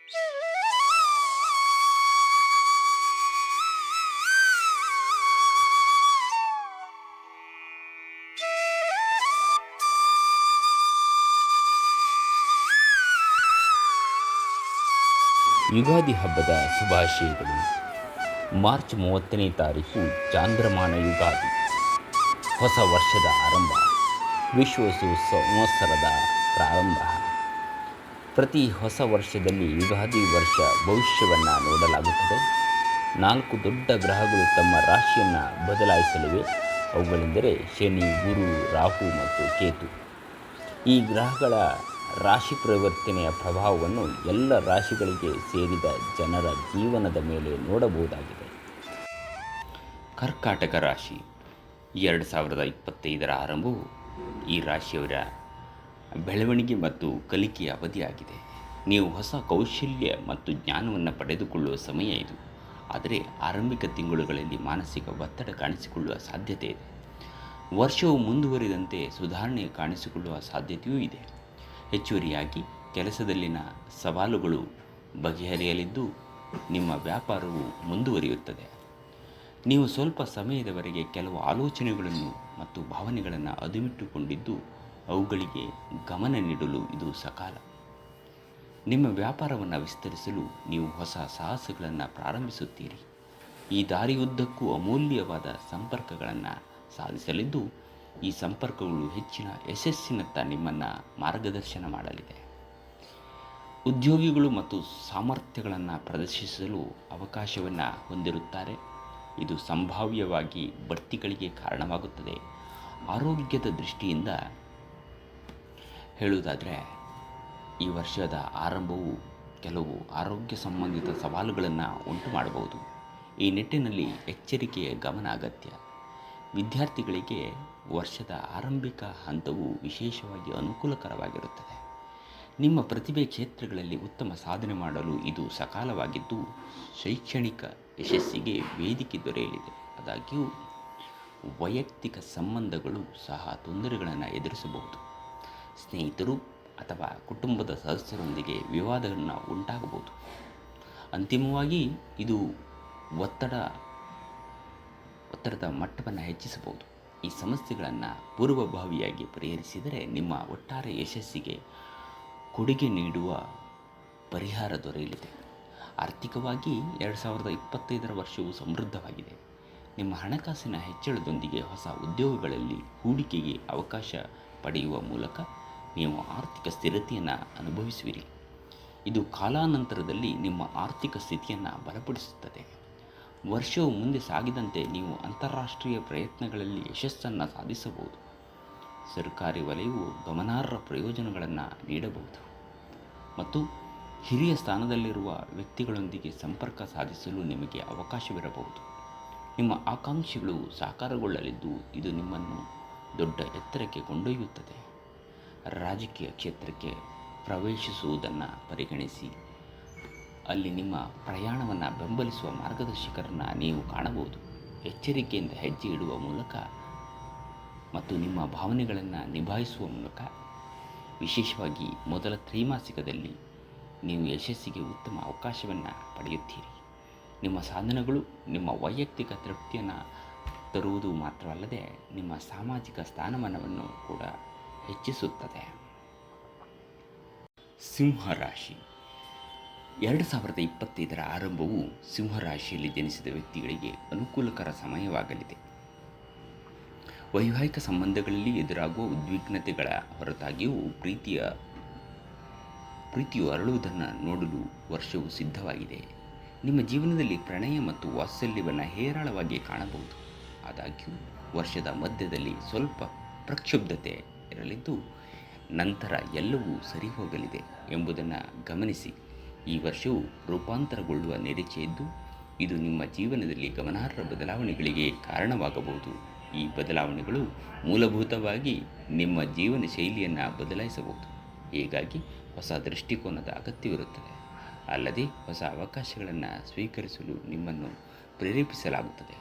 ಯುಗಾದಿ ಹಬ್ಬದ ಶುಭಾಶಯಗಳು. ಮಾರ್ಚ್ 30ನೇ ತಾರೀಕು ಚಾಂದ್ರಮಾನ ಯುಗಾದಿ, ಹೊಸ ವರ್ಷದ ಆರಂಭ, ವಿಶ್ವ ಸಂವತ್ಸರದ ಪ್ರಾರಂಭ. ಪ್ರತಿ ಹೊಸ ವರ್ಷದಲ್ಲಿ ಯುಗಾದಿ ವರ್ಷ ಭವಿಷ್ಯವನ್ನು ನೋಡಲಾಗುತ್ತದೆ. 4 ದೊಡ್ಡ ಗ್ರಹಗಳು ತಮ್ಮ ರಾಶಿಯನ್ನು ಬದಲಾಯಿಸಲಿವೆ. ಅವುಗಳೆಂದರೆ ಶನಿ, ಗುರು, ರಾಹು ಮತ್ತು ಕೇತು. ಈ ಗ್ರಹಗಳ ರಾಶಿ ಪರಿವರ್ತನೆಯ ಪ್ರಭಾವವನ್ನು ಎಲ್ಲ ರಾಶಿಗಳಿಗೆ ಸೇರಿದ ಜನರ ಜೀವನದ ಮೇಲೆ ನೋಡಬಹುದಾಗಿದೆ. ಕರ್ಕಾಟಕ ರಾಶಿ 2025ರ ಆರಂಭವು ಈ ರಾಶಿಯವರ ಬೆಳವಣಿಗೆ ಮತ್ತು ಕಲಿಕೆಯ ಅವಧಿಯಾಗಿದೆ. ನೀವು ಹೊಸ ಕೌಶಲ್ಯ ಮತ್ತು ಜ್ಞಾನವನ್ನು ಪಡೆದುಕೊಳ್ಳುವ ಸಮಯ ಇದು. ಆದರೆ ಆರಂಭಿಕ ತಿಂಗಳುಗಳಲ್ಲಿ ಮಾನಸಿಕ ಒತ್ತಡ ಕಾಣಿಸಿಕೊಳ್ಳುವ ಸಾಧ್ಯತೆ ಇದೆ. ವರ್ಷವು ಮುಂದುವರಿದಂತೆ ಸುಧಾರಣೆ ಕಾಣಿಸಿಕೊಳ್ಳುವ ಸಾಧ್ಯತೆಯೂ ಇದೆ. ಹೆಚ್ಚುವರಿಯಾಗಿ ಕೆಲಸದಲ್ಲಿನ ಸವಾಲುಗಳು ಬಗೆಹರಿಯಲಿದ್ದು ನಿಮ್ಮ ವ್ಯಾಪಾರವು ಮುಂದುವರಿಯುತ್ತದೆ. ನೀವು ಸ್ವಲ್ಪ ಸಮಯದವರೆಗೆ ಕೆಲವು ಆಲೋಚನೆಗಳನ್ನು ಮತ್ತು ಭಾವನೆಗಳನ್ನು ಅದುಮಿಟ್ಟುಕೊಂಡಿದ್ದು ಅವುಗಳಿಗೆ ಗಮನ ನೀಡಲು ಇದು ಸಕಾಲ. ನಿಮ್ಮ ವ್ಯಾಪಾರವನ್ನು ವಿಸ್ತರಿಸಲು ನೀವು ಹೊಸ ಸಾಹಸಗಳನ್ನು ಪ್ರಾರಂಭಿಸುತ್ತೀರಿ. ಈ ದಾರಿಯುದ್ದಕ್ಕೂ ಅಮೂಲ್ಯವಾದ ಸಂಪರ್ಕಗಳನ್ನು ಸಾಧಿಸಲಿದ್ದು ಈ ಸಂಪರ್ಕಗಳು ಹೆಚ್ಚಿನ ಯಶಸ್ಸಿನತ್ತ ನಿಮ್ಮನ್ನು ಮಾರ್ಗದರ್ಶನ ಮಾಡಲಿದೆ. ಉದ್ಯೋಗಿಗಳು ಮತ್ತು ಸಾಮರ್ಥ್ಯಗಳನ್ನು ಪ್ರದರ್ಶಿಸಲು ಅವಕಾಶವನ್ನು ಹೊಂದಿರುತ್ತಾರೆ. ಇದು ಸಂಭಾವ್ಯವಾಗಿ ಬಡ್ತಿಗಳಿಗೆ ಕಾರಣವಾಗುತ್ತದೆ. ಆರೋಗ್ಯದ ದೃಷ್ಟಿಯಿಂದ ಹೇಳುವುದಾದರೆ ಈ ವರ್ಷದ ಆರಂಭವು ಕೆಲವು ಆರೋಗ್ಯ ಸಂಬಂಧಿತ ಸವಾಲುಗಳನ್ನು ಉಂಟು ಮಾಡಬಹುದು. ಈ ನಿಟ್ಟಿನಲ್ಲಿ ಎಚ್ಚರಿಕೆಯ ಗಮನ ಅಗತ್ಯ. ವಿದ್ಯಾರ್ಥಿಗಳಿಗೆ ವರ್ಷದ ಆರಂಭಿಕ ಹಂತವು ವಿಶೇಷವಾಗಿ ಅನುಕೂಲಕರವಾಗಿರುತ್ತದೆ. ನಿಮ್ಮ ಪ್ರತಿಭೆ ಕ್ಷೇತ್ರಗಳಲ್ಲಿ ಉತ್ತಮ ಸಾಧನೆ ಮಾಡಲು ಇದು ಸಕಾಲವಾಗಿದ್ದು ಶೈಕ್ಷಣಿಕ ಯಶಸ್ಸಿಗೆ ವೇದಿಕೆ ದೊರೆಯಲಿದೆ. ಆದಾಗ್ಯೂ ವೈಯಕ್ತಿಕ ಸಂಬಂಧಗಳು ಸಹ ತೊಂದರೆಗಳನ್ನು ಎದುರಿಸಬಹುದು. ಸ್ನೇಹಿತರು ಅಥವಾ ಕುಟುಂಬದ ಸದಸ್ಯರೊಂದಿಗೆ ವಿವಾದಗಳನ್ನು ಉಂಟಾಗಬಹುದು. ಅಂತಿಮವಾಗಿ ಇದು ಒತ್ತಡದ ಮಟ್ಟವನ್ನು ಹೆಚ್ಚಿಸಬಹುದು. ಈ ಸಮಸ್ಯೆಗಳನ್ನು ಪೂರ್ವಭಾವಿಯಾಗಿ ಪರಿಹರಿಸಿದರೆ ನಿಮ್ಮ ಒಟ್ಟಾರೆ ಯಶಸ್ಸಿಗೆ ಕೊಡುಗೆ ನೀಡುವ ಪರಿಹಾರ ದೊರೆಯಲಿದೆ. ಆರ್ಥಿಕವಾಗಿ 2025ರ ವರ್ಷವು ಸಮೃದ್ಧವಾಗಿದೆ. ನಿಮ್ಮ ಹಣಕಾಸಿನ ಹೆಚ್ಚಳದೊಂದಿಗೆ ಹೊಸ ಉದ್ಯೋಗಗಳಲ್ಲಿ ಹೂಡಿಕೆಗೆ ಅವಕಾಶ ಪಡೆಯುವ ಮೂಲಕ ನೀವು ಆರ್ಥಿಕ ಸ್ಥಿರತೆಯನ್ನು ಅನುಭವಿಸುವಿರಿ. ಇದು ಕಾಲಾನಂತರದಲ್ಲಿ ನಿಮ್ಮ ಆರ್ಥಿಕ ಸ್ಥಿತಿಯನ್ನು ಬಲಪಡಿಸುತ್ತದೆ. ವರ್ಷವು ಮುಂದೆ ಸಾಗಿದಂತೆ ನೀವು ಅಂತಾರಾಷ್ಟ್ರೀಯ ಪ್ರಯತ್ನಗಳಲ್ಲಿ ಯಶಸ್ಸನ್ನು ಸಾಧಿಸಬಹುದು. ಸರ್ಕಾರಿ ವಲಯವು ಗಮನಾರ್ಹ ಪ್ರಯೋಜನಗಳನ್ನು ನೀಡಬಹುದು ಮತ್ತು ಹಿರಿಯ ಸ್ಥಾನದಲ್ಲಿರುವ ವ್ಯಕ್ತಿಗಳೊಂದಿಗೆ ಸಂಪರ್ಕ ಸಾಧಿಸಲು ನಿಮಗೆ ಅವಕಾಶವಿರಬಹುದು. ನಿಮ್ಮ ಆಕಾಂಕ್ಷೆಗಳು ಸಾಕಾರಗೊಳ್ಳಲಿದ್ದು ಇದು ನಿಮ್ಮನ್ನು ದೊಡ್ಡ ಎತ್ತರಕ್ಕೆ ಕೊಂಡೊಯ್ಯುತ್ತದೆ. ರಾಜಕೀಯ ಕ್ಷೇತ್ರಕ್ಕೆ ಪ್ರವೇಶಿಸುವುದನ್ನು ಪರಿಗಣಿಸಿ. ಅಲ್ಲಿ ನಿಮ್ಮ ಪ್ರಯಾಣವನ್ನು ಬೆಂಬಲಿಸುವ ಮಾರ್ಗದರ್ಶಕರನ್ನು ನೀವು ಕಾಣಬಹುದು. ಎಚ್ಚರಿಕೆಯಿಂದ ಹೆಜ್ಜೆ ಇಡುವ ಮೂಲಕ ಮತ್ತು ನಿಮ್ಮ ಭಾವನೆಗಳನ್ನು ನಿಭಾಯಿಸುವ ಮೂಲಕ, ವಿಶೇಷವಾಗಿ ಮೊದಲ ತ್ರೈಮಾಸಿಕದಲ್ಲಿ ನೀವು ಯಶಸ್ಸಿಗೆ ಉತ್ತಮ ಅವಕಾಶವನ್ನು ಪಡೆಯುತ್ತೀರಿ. ನಿಮ್ಮ ಸಾಧನೆಗಳು ನಿಮ್ಮ ವೈಯಕ್ತಿಕ ತೃಪ್ತಿಯನ್ನು ತರುವುದು ಮಾತ್ರವಲ್ಲದೆ ನಿಮ್ಮ ಸಾಮಾಜಿಕ ಸ್ಥಾನಮಾನವನ್ನು ಕೂಡ ಹೆಚ್ಚಿಸುತ್ತದೆ. ಸಿಂಹರಾಶಿ 2025ರ ಆರಂಭವು ಸಿಂಹರಾಶಿಯಲ್ಲಿ ಜನಿಸಿದ ವ್ಯಕ್ತಿಗಳಿಗೆ ಅನುಕೂಲಕರ ಸಮಯವಾಗಲಿದೆ. ವೈವಾಹಿಕ ಸಂಬಂಧಗಳಲ್ಲಿ ಎದುರಾಗುವ ಉದ್ವಿಗ್ನತೆಗಳ ಹೊರತಾಗಿಯೂ ಪ್ರೀತಿಯು ಅರಳುವುದನ್ನು ನೋಡಲು ವರ್ಷವು ಸಿದ್ಧವಾಗಿದೆ. ನಿಮ್ಮ ಜೀವನದಲ್ಲಿ ಪ್ರಣಯ ಮತ್ತು ವಾತ್ಸಲ್ಯವನ್ನು ಹೇರಳವಾಗಿ ಕಾಣಬಹುದು. ಆದಾಗ್ಯೂ ವರ್ಷದ ಮಧ್ಯದಲ್ಲಿ ಸ್ವಲ್ಪ ಪ್ರಕ್ಷುಬ್ಧತೆ ಇರಲಿದ್ದು ನಂತರ ಎಲ್ಲವೂ ಸರಿ ಹೋಗಲಿದೆ ಎಂಬುದನ್ನು ಗಮನಿಸಿ. ಈ ವರ್ಷವು ರೂಪಾಂತರಗೊಳ್ಳುವ ನಿರೀಕ್ಷೆಯಿದ್ದು ಇದು ನಿಮ್ಮ ಜೀವನದಲ್ಲಿ ಗಮನಾರ್ಹ ಬದಲಾವಣೆಗಳಿಗೆ ಕಾರಣವಾಗಬಹುದು. ಈ ಬದಲಾವಣೆಗಳು ಮೂಲಭೂತವಾಗಿ ನಿಮ್ಮ ಜೀವನ ಶೈಲಿಯನ್ನು ಬದಲಾಯಿಸಬಹುದು. ಹೀಗಾಗಿ ಹೊಸ ದೃಷ್ಟಿಕೋನದ ಅಗತ್ಯವಿರುತ್ತದೆ. ಅಲ್ಲದೆ ಹೊಸ ಅವಕಾಶಗಳನ್ನು ಸ್ವೀಕರಿಸಲು ನಿಮ್ಮನ್ನು ಪ್ರೇರೇಪಿಸಲಾಗುತ್ತದೆ.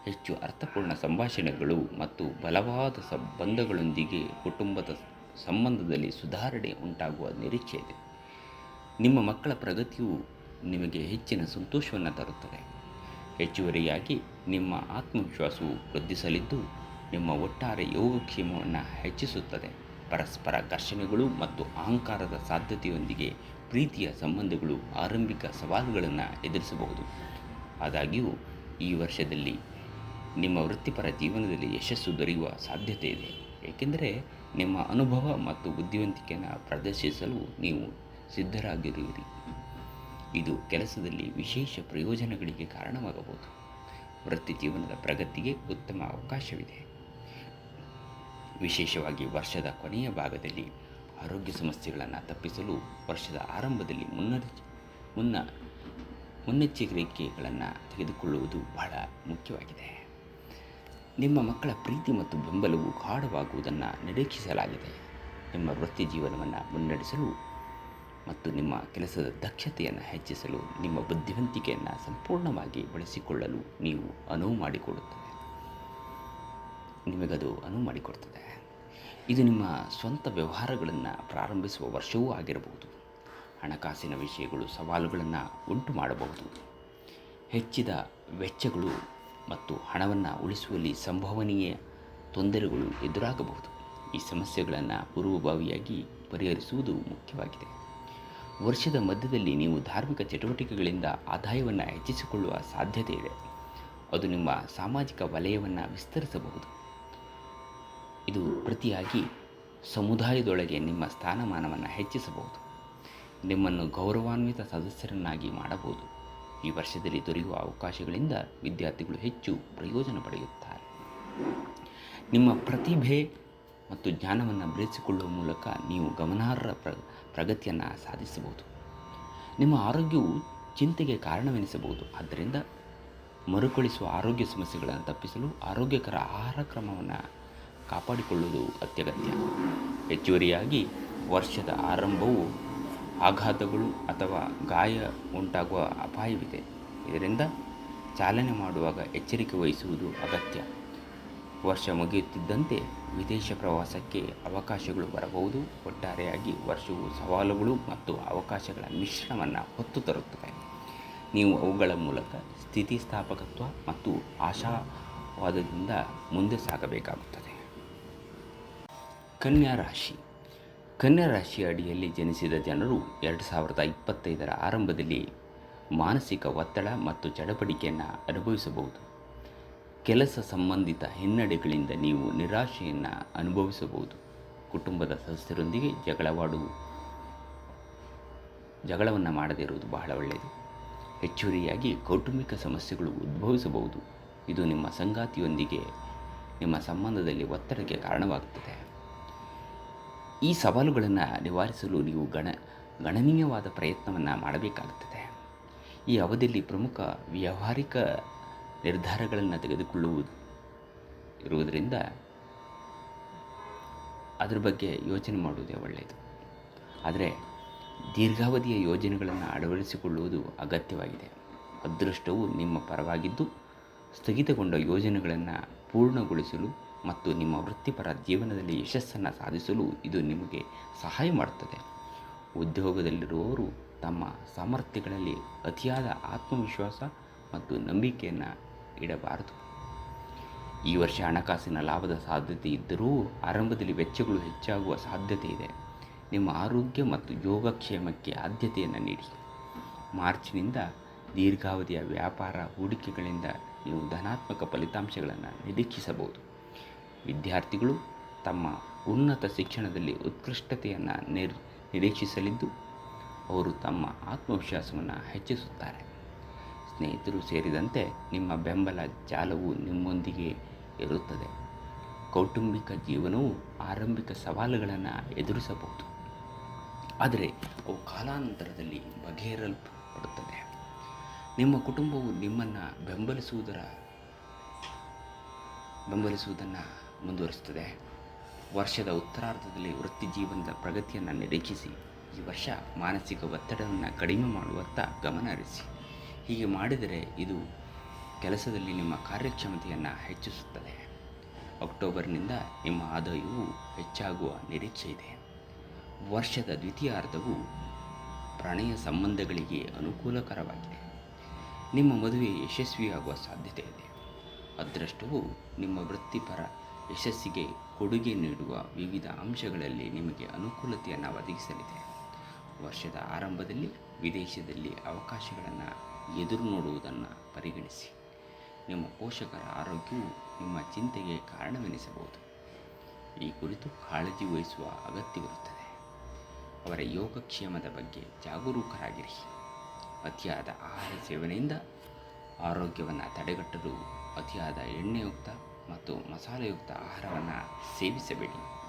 ಹೆಚ್ಚು ಅರ್ಥಪೂರ್ಣ ಸಂಭಾಷಣೆಗಳು ಮತ್ತು ಬಲವಾದ ಸಂಬಂಧಗಳೊಂದಿಗೆ ಕುಟುಂಬದ ಸಂಬಂಧದಲ್ಲಿ ಸುಧಾರಣೆ ಉಂಟಾಗುವ ನಿರೀಕ್ಷೆ ಇದೆ. ನಿಮ್ಮ ಮಕ್ಕಳ ಪ್ರಗತಿಯು ನಿಮಗೆ ಹೆಚ್ಚಿನ ಸಂತೋಷವನ್ನು ತರುತ್ತದೆ. ಹೆಚ್ಚುವರಿಯಾಗಿ ನಿಮ್ಮ ಆತ್ಮವಿಶ್ವಾಸವು ವೃದ್ಧಿಸಲಿದ್ದು ನಿಮ್ಮ ಒಟ್ಟಾರೆ ಯೋಗಕ್ಷೇಮವನ್ನು ಹೆಚ್ಚಿಸುತ್ತದೆ. ಪರಸ್ಪರ ಘರ್ಷಣೆಗಳು ಮತ್ತು ಅಹಂಕಾರದ ಸಾಧ್ಯತೆಯೊಂದಿಗೆ ಪ್ರೀತಿಯ ಸಂಬಂಧಗಳು ಆರಂಭಿಕ ಸವಾಲುಗಳನ್ನು ಎದುರಿಸಬಹುದು. ಆದಾಗ್ಯೂ ಈ ವರ್ಷದಲ್ಲಿ ನಿಮ್ಮ ವೃತ್ತಿಪರ ಜೀವನದಲ್ಲಿ ಯಶಸ್ಸು ದೊರೆಯುವ ಸಾಧ್ಯತೆ ಇದೆ, ಏಕೆಂದರೆ ನಿಮ್ಮ ಅನುಭವ ಮತ್ತು ಬುದ್ಧಿವಂತಿಕೆಯನ್ನು ಪ್ರದರ್ಶಿಸಲು ನೀವು ಸಿದ್ಧರಾಗಿರುವಿರಿ. ಇದು ಕೆಲಸದಲ್ಲಿ ವಿಶೇಷ ಪ್ರಯೋಜನಗಳಿಗೆ ಕಾರಣವಾಗಬಹುದು. ವೃತ್ತಿ ಜೀವನದ ಪ್ರಗತಿಗೆ ಉತ್ತಮ ಅವಕಾಶವಿದೆ. ವಿಶೇಷವಾಗಿ ವರ್ಷದ ಕೊನೆಯ ಭಾಗದಲ್ಲಿ ಆರೋಗ್ಯ ಸಮಸ್ಯೆಗಳನ್ನು ತಪ್ಪಿಸಲು ವರ್ಷದ ಆರಂಭದಲ್ಲಿ ಮುನ್ನೆಚ್ಚರಿಕೆಗಳನ್ನು ತೆಗೆದುಕೊಳ್ಳುವುದು ಬಹಳ ಮುಖ್ಯವಾಗಿದೆ. ನಿಮ್ಮ ಮಕ್ಕಳ ಪ್ರೀತಿ ಮತ್ತು ಬೆಂಬಲವು ಗಾಢವಾಗುವುದನ್ನು ನಿರೀಕ್ಷಿಸಲಾಗಿದೆ. ನಿಮ್ಮ ವೃತ್ತಿ ಜೀವನವನ್ನು ಮುನ್ನಡೆಸಲು ಮತ್ತು ನಿಮ್ಮ ಕೆಲಸದ ದಕ್ಷತೆಯನ್ನು ಹೆಚ್ಚಿಸಲು ನಿಮ್ಮ ಬುದ್ಧಿವಂತಿಕೆಯನ್ನು ಸಂಪೂರ್ಣವಾಗಿ ಬಳಸಿಕೊಳ್ಳಲು ನಿಮಗದು ಅನುವು ಮಾಡಿಕೊಡ್ತದೆ. ಇದು ನಿಮ್ಮ ಸ್ವಂತ ವ್ಯವಹಾರಗಳನ್ನು ಪ್ರಾರಂಭಿಸುವ ವರ್ಷವೂ ಆಗಿರಬಹುದು. ಹಣಕಾಸಿನ ವಿಷಯಗಳು ಸವಾಲುಗಳನ್ನು ಉಂಟು ಮಾಡಬಹುದು. ಹೆಚ್ಚಿದ ವೆಚ್ಚಗಳು ಮತ್ತು ಹಣವನ್ನು ಉಳಿಸುವಲ್ಲಿ ಸಂಭವನೀಯ ತೊಂದರೆಗಳು ಎದುರಾಗಬಹುದು. ಈ ಸಮಸ್ಯೆಗಳನ್ನು ಪೂರ್ವಭಾವಿಯಾಗಿ ಪರಿಹರಿಸುವುದು ಮುಖ್ಯವಾಗಿದೆ. ವರ್ಷದ ಮಧ್ಯದಲ್ಲಿ ನೀವು ಧಾರ್ಮಿಕ ಚಟುವಟಿಕೆಗಳಿಂದ ಆದಾಯವನ್ನು ಹೆಚ್ಚಿಸಿಕೊಳ್ಳುವ ಸಾಧ್ಯತೆ ಇದೆ. ಅದು ನಿಮ್ಮ ಸಾಮಾಜಿಕ ವಲಯವನ್ನು ವಿಸ್ತರಿಸಬಹುದು. ಇದು ಪ್ರತಿಯಾಗಿ ಸಮುದಾಯದೊಳಗೆ ನಿಮ್ಮ ಸ್ಥಾನಮಾನವನ್ನು ಹೆಚ್ಚಿಸಬಹುದು. ನಿಮ್ಮನ್ನು ಗೌರವಾನ್ವಿತ ಸದಸ್ಯರನ್ನಾಗಿ ಮಾಡಬಹುದು. ಈ ವರ್ಷದಲ್ಲಿ ದೊರೆಯುವ ಅವಕಾಶಗಳಿಂದ ವಿದ್ಯಾರ್ಥಿಗಳು ಹೆಚ್ಚು ಪ್ರಯೋಜನ ಪಡೆಯುತ್ತಾರೆ. ನಿಮ್ಮ ಪ್ರತಿಭೆ ಮತ್ತು ಜ್ಞಾನವನ್ನು ಬೆಳೆಸಿಕೊಳ್ಳುವ ಮೂಲಕ ನೀವು ಗಮನಾರ್ಹ ಪ್ರಗತಿಯನ್ನು ಸಾಧಿಸಬಹುದು. ನಿಮ್ಮ ಆರೋಗ್ಯವು ಚಿಂತೆಗೆ ಕಾರಣವೆನಿಸಬಹುದು. ಆದ್ದರಿಂದ ಮರುಕಳಿಸುವ ಆರೋಗ್ಯ ಸಮಸ್ಯೆಗಳನ್ನು ತಪ್ಪಿಸಲು ಆರೋಗ್ಯಕರ ಆಹಾರ ಕ್ರಮವನ್ನು ಕಾಪಾಡಿಕೊಳ್ಳುವುದು ಅತ್ಯಗತ್ಯ. ಹೆಚ್ಚುವರಿಯಾಗಿ ವರ್ಷದ ಆರಂಭವು ಆಘಾತಗಳು ಅಥವಾ ಗಾಯ ಉಂಟಾಗುವ ಅಪಾಯವಿದೆ. ಇದರಿಂದ ಚಾಲನೆ ಮಾಡುವಾಗ ಎಚ್ಚರಿಕೆ ವಹಿಸುವುದು ಅಗತ್ಯ. ವರ್ಷ ಮುಗಿಯುತ್ತಿದ್ದಂತೆ ವಿದೇಶ ಪ್ರವಾಸಕ್ಕೆ ಅವಕಾಶಗಳು ಬರಬಹುದು. ಒಟ್ಟಾರೆಯಾಗಿ ವರ್ಷವು ಸವಾಲುಗಳು ಮತ್ತು ಅವಕಾಶಗಳ ಮಿಶ್ರಣವನ್ನು ಹೊತ್ತು ತರುತ್ತದೆ. ನೀವು ಅವುಗಳ ಮೂಲಕ ಸ್ಥಿತಿಸ್ಥಾಪಕತ್ವ ಮತ್ತು ಆಶಾವಾದದಿಂದ ಮುಂದೆ ಸಾಗಬೇಕಾಗುತ್ತದೆ. ಕನ್ಯಾ ರಾಶಿ. ಕನ್ಯಾ ರಾಶಿಯ ಅಡಿಯಲ್ಲಿ ಜನಿಸಿದ ಜನರು 2025ರ ಆರಂಭದಲ್ಲಿ ಮಾನಸಿಕ ಒತ್ತಡ ಮತ್ತು ಚಡಪಡಿಕೆಯನ್ನು ಅನುಭವಿಸಬಹುದು. ಕೆಲಸ ಸಂಬಂಧಿತ ಹಿನ್ನಡೆಗಳಿಂದ ನೀವು ನಿರಾಶೆಯನ್ನು ಅನುಭವಿಸಬಹುದು. ಕುಟುಂಬದ ಸದಸ್ಯರೊಂದಿಗೆ ಜಗಳವನ್ನು ಮಾಡದೇ ಇರುವುದು ಬಹಳ ಒಳ್ಳೆಯದು. ಹೆಚ್ಚುವರಿಯಾಗಿ ಕೌಟುಂಬಿಕ ಸಮಸ್ಯೆಗಳು ಉದ್ಭವಿಸಬಹುದು. ಇದು ನಿಮ್ಮ ಸಂಗಾತಿಯೊಂದಿಗೆ ನಿಮ್ಮ ಸಂಬಂಧದಲ್ಲಿ ಒತ್ತಡಕ್ಕೆ ಕಾರಣವಾಗುತ್ತದೆ. ಈ ಸವಾಲುಗಳನ್ನು ನಿವಾರಿಸಲು ನೀವು ಗಣನೀಯವಾದ ಪ್ರಯತ್ನವನ್ನು ಮಾಡಬೇಕಾಗುತ್ತದೆ. ಈ ಅವಧಿಯಲ್ಲಿ ಪ್ರಮುಖ ವ್ಯಾವಹಾರಿಕ ನಿರ್ಧಾರಗಳನ್ನು ತೆಗೆದುಕೊಳ್ಳುವುದರಿಂದ ಅದರ ಬಗ್ಗೆ ಯೋಚನೆ ಮಾಡುವುದೇ ಒಳ್ಳೆಯದು. ಆದರೆ ದೀರ್ಘಾವಧಿಯ ಯೋಜನೆಗಳನ್ನು ಅಳವಡಿಸಿಕೊಳ್ಳುವುದು ಅಗತ್ಯವಾಗಿದೆ. ಅದೃಷ್ಟವು ನಿಮ್ಮ ಪರವಾಗಿದ್ದು ಸ್ಥಗಿತಗೊಂಡ ಯೋಜನೆಗಳನ್ನು ಪೂರ್ಣಗೊಳಿಸಲು ಮತ್ತು ನಿಮ್ಮ ವೃತ್ತಿಪರ ಜೀವನದಲ್ಲಿ ಯಶಸ್ಸನ್ನು ಸಾಧಿಸಲು ಇದು ನಿಮಗೆ ಸಹಾಯ ಮಾಡುತ್ತದೆ. ಉದ್ಯೋಗದಲ್ಲಿರುವವರು ತಮ್ಮ ಸಾಮರ್ಥ್ಯಗಳಲ್ಲಿ ಅತಿಯಾದ ಆತ್ಮವಿಶ್ವಾಸ ಮತ್ತು ನಂಬಿಕೆಯನ್ನು ಇಡಬಾರದು. ಈ ವರ್ಷ ಹಣಕಾಸಿನ ಲಾಭದ ಸಾಧ್ಯತೆ ಇದ್ದರೂ ಆರಂಭದಲ್ಲಿ ವೆಚ್ಚಗಳು ಹೆಚ್ಚಾಗುವ ಸಾಧ್ಯತೆ ಇದೆ. ನಿಮ್ಮ ಆರೋಗ್ಯ ಮತ್ತು ಯೋಗಕ್ಷೇಮಕ್ಕೆ ಆದ್ಯತೆಯನ್ನು ನೀಡಿ. ಮಾರ್ಚ್ನಿಂದ ದೀರ್ಘಾವಧಿಯ ವ್ಯಾಪಾರ ಹೂಡಿಕೆಗಳಿಂದ ನೀವು ಧನಾತ್ಮಕ ಫಲಿತಾಂಶಗಳನ್ನು ನಿರೀಕ್ಷಿಸಬಹುದು. ವಿದ್ಯಾರ್ಥಿಗಳು ತಮ್ಮ ಉನ್ನತ ಶಿಕ್ಷಣದಲ್ಲಿ ಉತ್ಕೃಷ್ಟತೆಯನ್ನು ನಿರೀಕ್ಷಿಸಲಿದ್ದು ಅವರು ತಮ್ಮ ಆತ್ಮವಿಶ್ವಾಸವನ್ನು ಹೆಚ್ಚಿಸುತ್ತಾರೆ. ಸ್ನೇಹಿತರು ಸೇರಿದಂತೆ ನಿಮ್ಮ ಬೆಂಬಲ ಜಾಲವು ನಿಮ್ಮೊಂದಿಗೆ ಇರುತ್ತದೆ. ಕೌಟುಂಬಿಕ ಜೀವನವು ಆರಂಭಿಕ ಸವಾಲುಗಳನ್ನು ಎದುರಿಸಬಹುದು, ಆದರೆ ಅವು ಕಾಲಾನಂತರದಲ್ಲಿ ಬಗೆಹರಿಸಲ್ಪಡುತ್ತದೆ. ನಿಮ್ಮ ಕುಟುಂಬವು ನಿಮ್ಮನ್ನು ಬೆಂಬಲಿಸುವುದನ್ನು ಮುಂದುವರಿಸುತ್ತದೆ. ವರ್ಷದ ಉತ್ತರಾರ್ಧದಲ್ಲಿ ವೃತ್ತಿ ಜೀವನದ ಪ್ರಗತಿಯನ್ನು ನಿರೀಕ್ಷಿಸಿ. ಈ ವರ್ಷ ಮಾನಸಿಕ ಒತ್ತಡವನ್ನು ಕಡಿಮೆ ಮಾಡುವತ್ತ ಗಮನ ಹರಿಸಿ. ಹೀಗೆ ಮಾಡಿದರೆ ಇದು ಕೆಲಸದಲ್ಲಿ ನಿಮ್ಮ ಕಾರ್ಯಕ್ಷಮತೆಯನ್ನು ಹೆಚ್ಚಿಸುತ್ತದೆ. ಅಕ್ಟೋಬರ್ನಿಂದ ನಿಮ್ಮ ಆದಾಯವು ಹೆಚ್ಚಾಗುವ ನಿರೀಕ್ಷೆ ಇದೆ. ವರ್ಷದ ದ್ವಿತೀಯಾರ್ಧವು ಪ್ರಣಯ ಸಂಬಂಧಗಳಿಗೆ ಅನುಕೂಲಕರವಾಗಿದೆ. ನಿಮ್ಮ ಮದುವೆ ಯಶಸ್ವಿಯಾಗುವ ಸಾಧ್ಯತೆ ಇದೆ. ಅದೃಷ್ಟವು ನಿಮ್ಮ ವೃತ್ತಿಪರ ಯಶಸ್ಸಿಗೆ ಕೊಡುಗೆ ನೀಡುವ ವಿವಿಧ ಅಂಶಗಳಲ್ಲಿ ನಿಮಗೆ ಅನುಕೂಲತೆಯನ್ನು ಒದಗಿಸಲಿದೆ. ವರ್ಷದ ಆರಂಭದಲ್ಲಿ ವಿದೇಶದಲ್ಲಿ ಅವಕಾಶಗಳನ್ನು ಎದುರು ನೋಡುವುದನ್ನು ಪರಿಗಣಿಸಿ. ನಿಮ್ಮ ಪೋಷಕರ ಆರೋಗ್ಯವು ನಿಮ್ಮ ಚಿಂತೆಗೆ ಕಾರಣವೆನಿಸಬಹುದು. ಈ ಕುರಿತು ಕಾಳಜಿ ವಹಿಸುವ ಅಗತ್ಯವಿರುತ್ತದೆ. ಅವರ ಯೋಗಕ್ಷೇಮದ ಬಗ್ಗೆ ಜಾಗರೂಕರಾಗಿರಿ. ಅತಿಯಾದ ಆಹಾರ ಸೇವನೆಯಿಂದ ಆರೋಗ್ಯವನ್ನು ತಡೆಗಟ್ಟಲು ಅತಿಯಾದ ಎಣ್ಣೆಯುಕ್ತ ಮತ್ತು ಮಸಾಲೆಯುಕ್ತ ಆಹಾರವನ್ನು ಸೇವಿಸಬೇಡಿ.